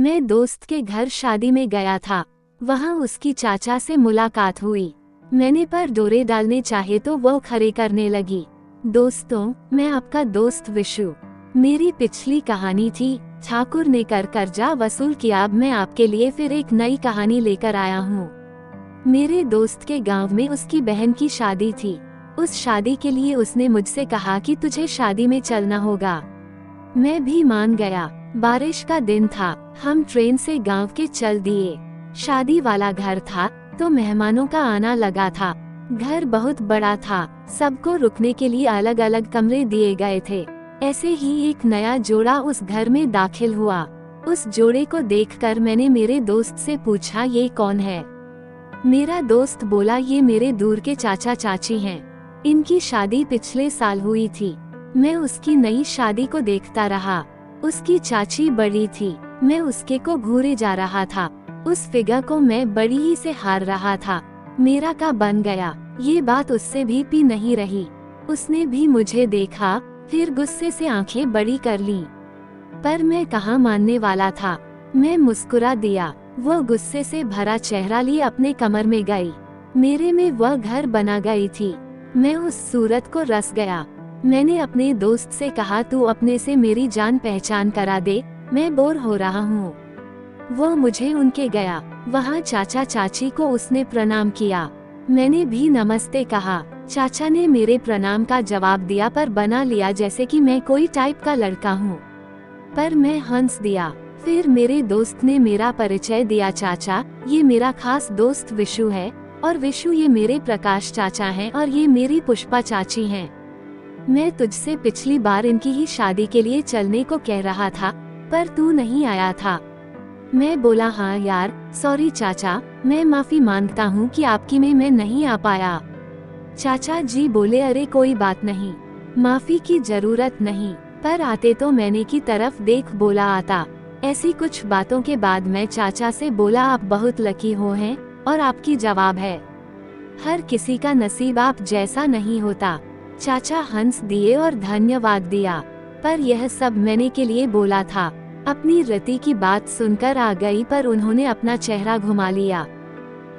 मैं दोस्त के घर शादी में गया था। वहाँ उसकी चाचा से मुलाकात हुई। मैंने पर डोरे डालने चाहे तो वो खड़े करने लगी। दोस्तों, मैं आपका दोस्त विशु। मेरी पिछली कहानी थी ठाकुर ने कर कर्जा वसूल किया। अब मैं आपके लिए फिर एक नई कहानी लेकर आया हूँ। मेरे दोस्त के गांव में उसकी बहन की शादी थी। उस शादी के लिए उसने मुझसे कहा कि तुझे शादी में चलना होगा। मैं भी मान गया। बारिश का दिन था। हम ट्रेन से गांव के चल दिए। शादी वाला घर था तो मेहमानों का आना लगा था। घर बहुत बड़ा था। सबको रुकने के लिए अलग अलग कमरे दिए गए थे। ऐसे ही एक नया जोड़ा उस घर में दाखिल हुआ। उस जोड़े को देखकर मैंने मेरे दोस्त से पूछा, ये कौन है? मेरा दोस्त बोला, ये मेरे दूर के चाचा चाची हैं। इनकी शादी पिछले साल हुई थी। मैं उसकी नई शादी को देखता रहा। उसकी चाची बड़ी थी। मैं उसके को घूरे जा रहा था। उस फिगर को मैं बड़ी ही से हार रहा था। मेरा का बन गया। ये बात उससे भी पी नहीं रही। उसने भी मुझे देखा, फिर गुस्से से आंखें बड़ी कर ली। पर मैं कहाँ मानने वाला था। मैं मुस्कुरा दिया। वो गुस्से से भरा चेहरा लिए अपने कमर में गई। मेरे में वह घर बना गई थी। मैं उस सूरत को रस गया। मैंने अपने दोस्त से कहा, तू अपने से मेरी जान पहचान करा दे, मैं बोर हो रहा हूँ। वो मुझे उनके गया। वहाँ चाचा चाची को उसने प्रणाम किया। मैंने भी नमस्ते कहा। चाचा ने मेरे प्रणाम का जवाब दिया, पर बना लिया जैसे कि मैं कोई टाइप का लड़का हूँ। पर मैं हंस दिया। फिर मेरे दोस्त ने मेरा परिचय दिया। चाचा, ये मेरा खास दोस्त विशु है, और विशु ये मेरे प्रकाश चाचा हैं, और ये मेरी पुष्पा चाची हैं। मैं तुझसे पिछली बार इनकी ही शादी के लिए चलने को कह रहा था, पर तू नहीं आया था। मैं बोला, हाँ यार, सॉरी चाचा, मैं माफी मांगता हूँ कि आपकी में मैं नहीं आ पाया। चाचा जी बोले, अरे कोई बात नहीं, माफी की जरूरत नहीं, पर आते तो मैंने की तरफ देख बोला आता। ऐसी कुछ बातों के बाद मैं चाचा से बोला, आप बहुत लकी हो हैं, और आपकी जवाब है, हर किसी का नसीब आप जैसा नहीं होता। चाचा हंस दिए और धन्यवाद दिया। पर यह सब मैंने के लिए बोला था। अपनी रति की बात सुनकर आ गई, पर उन्होंने अपना चेहरा घुमा लिया।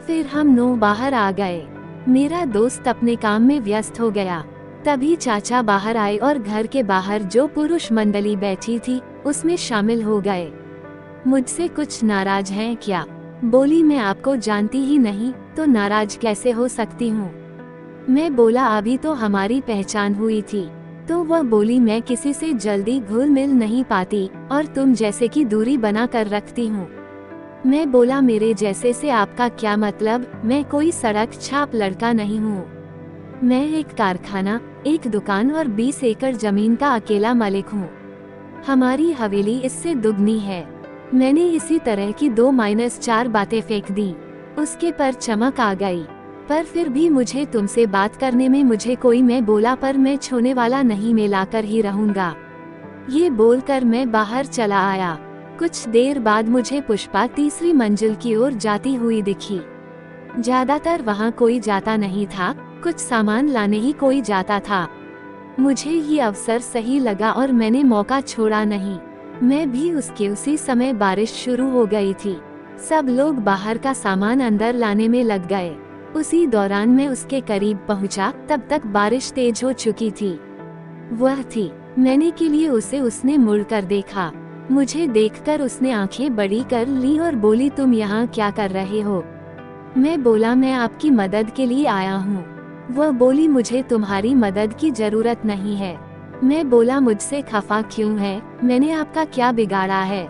फिर हम बाहर आ गए। मेरा दोस्त अपने काम में व्यस्त हो गया। तभी चाचा बाहर आए और घर के बाहर जो पुरुष मंडली बैठी थी उसमें शामिल हो गए। मुझसे कुछ नाराज हैं क्या? बोली, मैं आपको जानती ही नहीं, तो नाराज कैसे हो सकती हूँ? मैं बोला, अभी तो हमारी पहचान हुई थी। तो वह बोली, मैं किसी से जल्दी घुल मिल नहीं पाती, और तुम जैसे की दूरी बना कर रखती हूँ। मैं बोला, मेरे जैसे से आपका क्या मतलब? मैं कोई सड़क छाप लड़का नहीं हूँ। मैं एक कारखाना, एक दुकान और 20 एकड़ जमीन का अकेला मालिक हूँ। हमारी हवेली इससे दुगनी है। मैंने इसी तरह की 2-4 बातें फेंक दी। उसके पर चमक आ गई। पर फिर भी मुझे तुमसे बात करने में मुझे कोई, मैं बोला, पर मैं छोने वाला नहीं, मैं लाकर ही रहूंगा। ये बोलकर मैं बाहर चला आया। कुछ देर बाद मुझे पुष्पा तीसरी मंजिल की ओर जाती हुई दिखी। ज्यादातर वहाँ कोई जाता नहीं था, कुछ सामान लाने ही कोई जाता था। मुझे ये अवसर सही लगा और मैंने मौका छोड़ा नहीं। मैं भी उसके उसी समय बारिश शुरू हो गई थी। सब लोग बाहर का सामान अंदर लाने में लग गए। उसी दौरान मैं उसके करीब पहुंचा, तब तक बारिश तेज हो चुकी थी। वह थी। मैंने के लिए उसे उसने मुड़कर देखा। मुझे देखकर उसने आंखें बड़ी कर ली और बोली, तुम यहाँ क्या कर रहे हो? मैं बोला, मैं आपकी मदद के लिए आया हूँ। वह बोली, मुझे तुम्हारी मदद की जरूरत नहीं है। मैं बोला, मुझसे खफा क्यों है? मैंने आपका क्या बिगाड़ा है?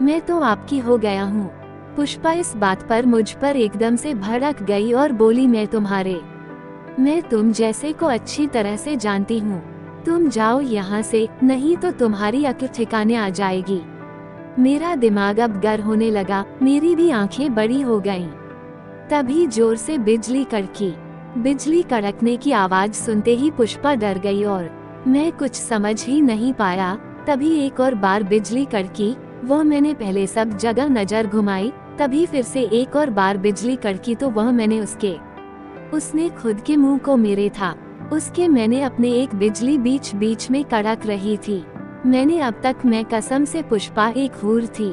मैं तो आपकी हो गया हूँ। पुष्पा इस बात पर मुझ पर एकदम से भड़क गई और बोली, मैं तुम जैसे को अच्छी तरह से जानती हूँ। तुम जाओ यहाँ से, नहीं तो तुम्हारी अक्ल ठिकाने आ जाएगी। मेरा दिमाग अब गर होने लगा। मेरी भी आंखें बड़ी हो गईं। तभी जोर से बिजली कड़की। बिजली कड़कने की आवाज सुनते ही पुष्पा डर गई और मैं कुछ समझ ही नहीं पाया। तभी एक और बार बिजली कड़की। वह मैंने पहले सब जगह नजर घुमाई। तभी फिर से एक और बार बिजली कड़की तो वह मैंने उसने खुद के मुंह को मेरे था। उसके मैंने अपने एक बिजली बीच बीच में कड़क रही थी। मैंने अब तक, मैं कसम से पुष्पा एक हूर थी।